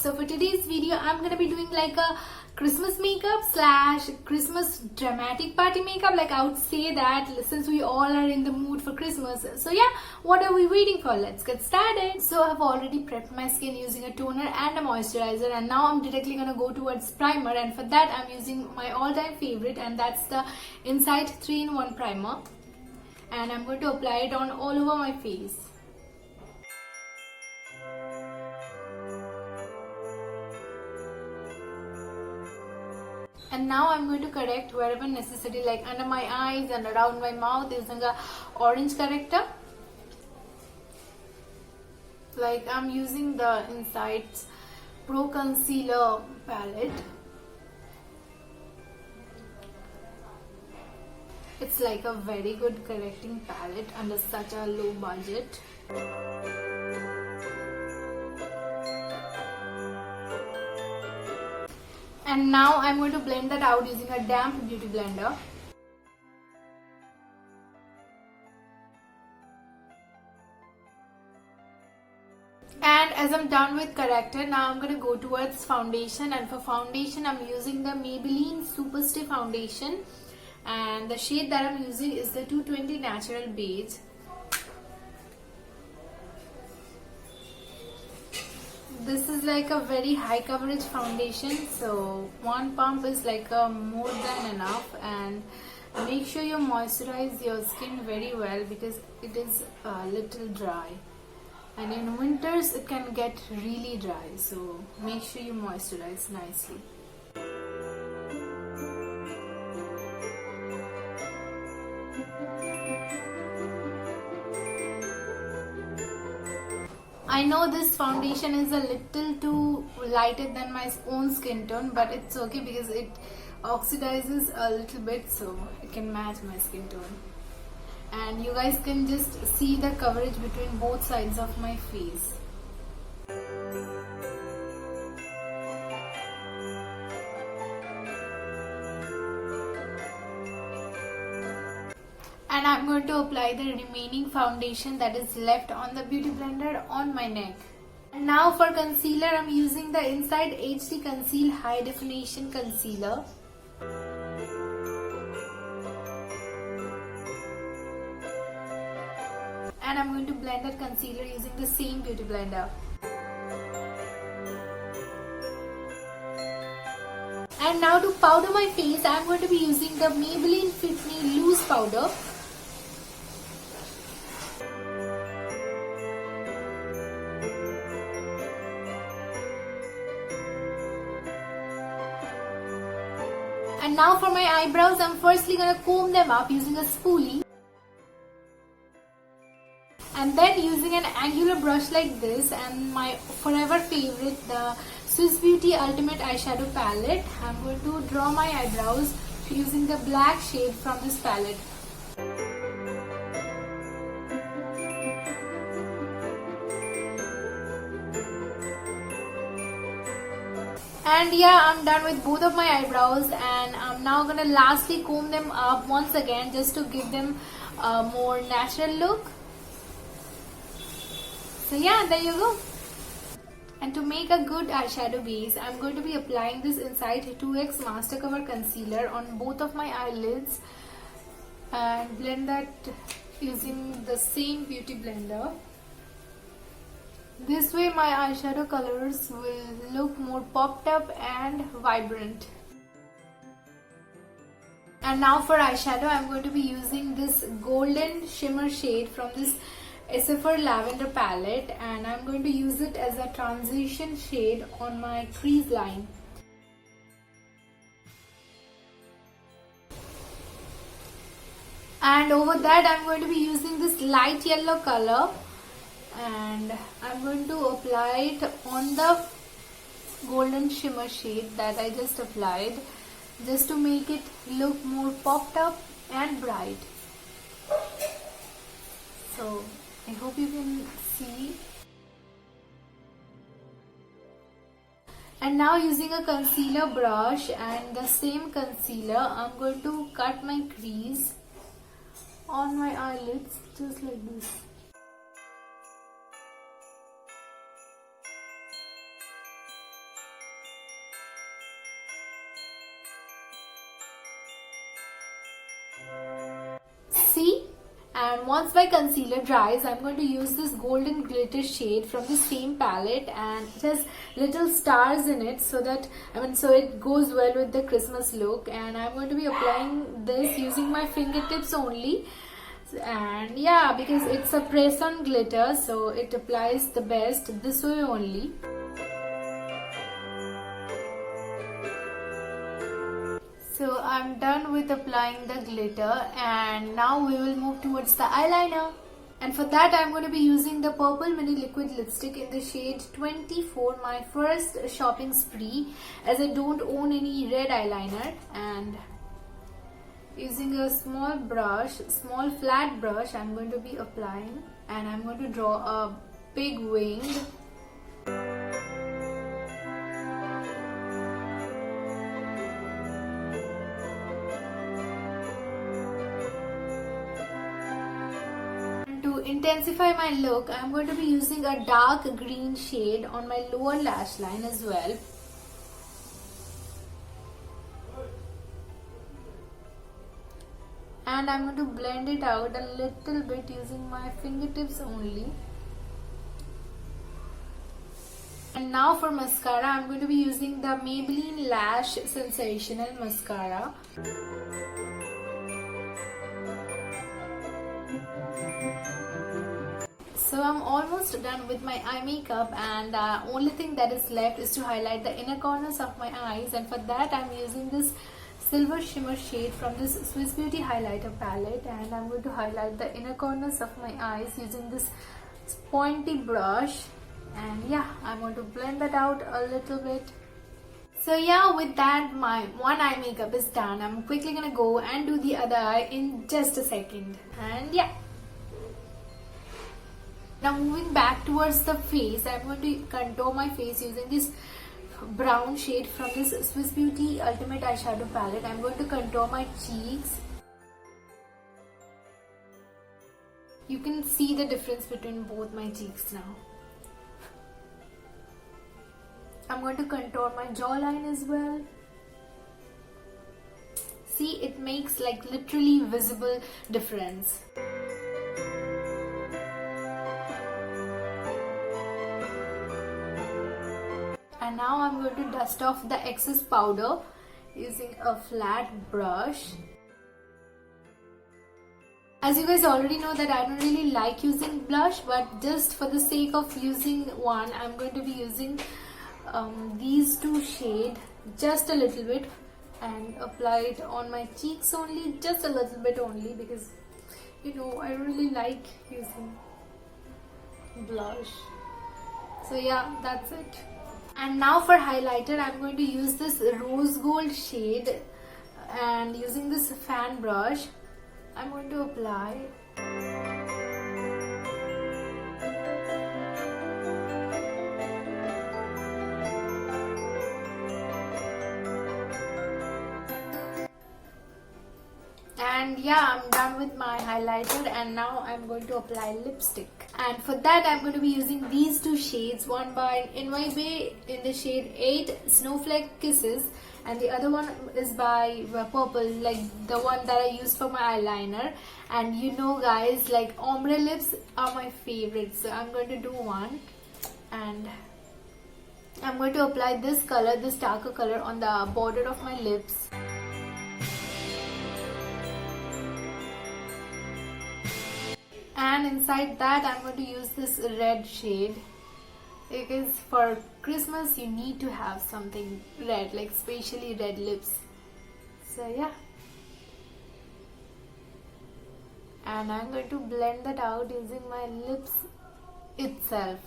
So for today's video, I'm gonna be doing like a Christmas makeup slash Christmas dramatic party makeup. Like I would say that since we all are in the mood for Christmas. So yeah, what are we waiting for? Let's get started. So I've already prepped my skin using a toner and a moisturizer, and now I'm directly gonna go towards primer, and for that I'm using my all-time favorite, and that's the Insight 3-in-1 primer, and I'm going to apply it on all over my face. And now I'm going to correct wherever necessary, like under my eyes and around my mouth using a orange corrector. Like I'm using the Insight Pro Concealer palette. It's like a very good correcting palette under such a low budget. And now I'm going to blend that out using a damp beauty blender. And as I'm done with corrector, now I'm going to go towards foundation, and for foundation I'm using the Maybelline Super Stay Foundation, and the shade that I'm using is the 220 Natural Beige. This is like a very high coverage foundation, so one pump is like a more than enough. And make sure you moisturize your skin very well because it is a little dry, and in winters it can get really dry, so make sure you moisturize nicely. I know this foundation is a little too lighter than my own skin tone, but it's okay because it oxidizes a little bit, so it can match my skin tone. And you guys can just see the coverage between both sides of my face. And I'm going to apply the remaining foundation that is left on the beauty blender on my neck. And now for concealer, I'm using the Insight HD Conceal High Definition Concealer. And I'm going to blend that concealer using the same beauty blender. And now to powder my face, I'm going to be using the Maybelline Fit Me Loose Powder. And now for my eyebrows, I'm firstly gonna comb them up using a spoolie. And then using an angular brush like this and my forever favorite, the Swiss Beauty Ultimate Eyeshadow Palette, I'm going to draw my eyebrows using the black shade from this palette. And yeah, I'm done with both of my eyebrows, and I'm now gonna lastly comb them up once again just to give them a more natural look. So yeah, there you go. And to make a good eyeshadow base, I'm going to be applying this Insight 2X Master Cover Concealer on both of my eyelids and blend that using the same beauty blender. This way my eyeshadow colors will look more popped up and vibrant. And now for eyeshadow, I'm going to be using this golden shimmer shade from this SFR Lavender palette, and I'm going to use it as a transition shade on my crease line. And over that I'm going to be using this light yellow color, and I'm going to apply it on the golden shimmer shade that I just applied, just to make it look more popped up and bright. So I hope you can see. And now using a concealer brush and the same concealer, I'm going to cut my crease on my eyelids just like this. See? And once my concealer dries, I'm going to use this golden glitter shade from the same palette, and it has little stars in it so that so it goes well with the Christmas look. And I'm going to be applying this using my fingertips only, and yeah, because it's a press on glitter, so it applies the best this way only. So I'm done with applying the glitter, and now we will move towards the eyeliner. And for that I'm going to be using the Purple Mini Liquid Lipstick in the shade 24, my first shopping spree, as I don't own any red eyeliner. And using a small flat brush, I'm going to be applying, and I'm going to draw a big wing. To intensify my look, I'm going to be using a dark green shade on my lower lash line as well. And I'm going to blend it out a little bit using my fingertips only. And now for mascara, I'm going to be using the Maybelline Lash Sensational Mascara. So I'm almost done with my eye makeup, and the only thing that is left is to highlight the inner corners of my eyes, and for that I'm using this silver shimmer shade from this Swiss Beauty highlighter palette, and I'm going to highlight the inner corners of my eyes using this pointy brush. And yeah, I'm going to blend that out a little bit. So yeah, with that my one eye makeup is done. I'm quickly gonna go and do the other eye in just a second. And yeah, now moving back towards the face, I'm going to contour my face using this brown shade from this Swiss Beauty Ultimate Eyeshadow Palette. I'm going to contour my cheeks. You can see the difference between both my cheeks now. I'm going to contour my jawline as well. See, it makes like literally visible difference. And now I'm going to dust off the excess powder using a flat brush. As you guys already know that I don't really like using blush, but just for the sake of using one, I'm going to be using these two shades just a little bit and apply it on my cheeks only, just a little bit only, because you know I don't really like using blush. So yeah, that's it. And now for highlighter, I'm going to use this rose gold shade, and using this fan brush I'm going to apply. And yeah, I'm done with my highlighter, and now I'm going to apply lipstick. And for that I'm going to be using these two shades, one by NYB in the shade 8 Snowflake Kisses, and the other one is by Purple, like the one that I used for my eyeliner. And you know guys, like ombre lips are my favorite, so I'm going to do one, and I'm going to apply this color, this darker color, on the border of my lips. And inside that I'm going to use this red shade, because for Christmas you need to have something red, like especially red lips. So yeah. and I'm going to blend that out using my lips itself.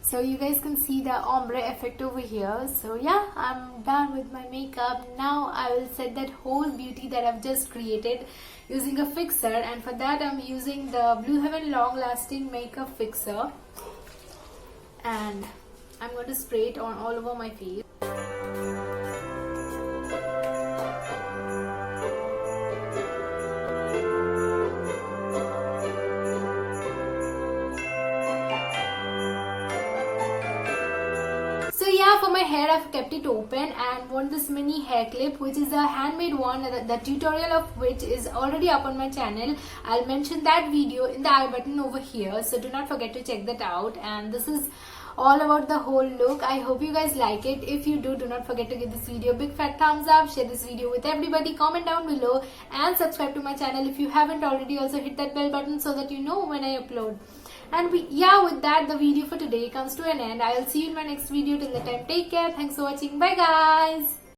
So you guys can see the ombre effect over here. So yeah, I'm done with my makeup. Now I will set that whole beauty that I've just created using a fixer, and for that I'm using the Blue Heaven Long Lasting Makeup Fixer, and I'm going to spray it on all over my face. So yeah, for my hair I've kept it open and want this mini hair clip, which is a handmade one, the tutorial of which is already up on my channel. I'll mention that video in the I button over here, so do not forget to check that out. And this is all about the whole look. I hope you guys like it. If you do not forget to give this video a big fat thumbs up, share this video with everybody, comment down below, and subscribe to my channel if you haven't already. Also hit that bell button so that you know when I upload. And with that, the video for today comes to an end. I'll see you in my next video. Till the time, take care. Thanks for watching. Bye guys.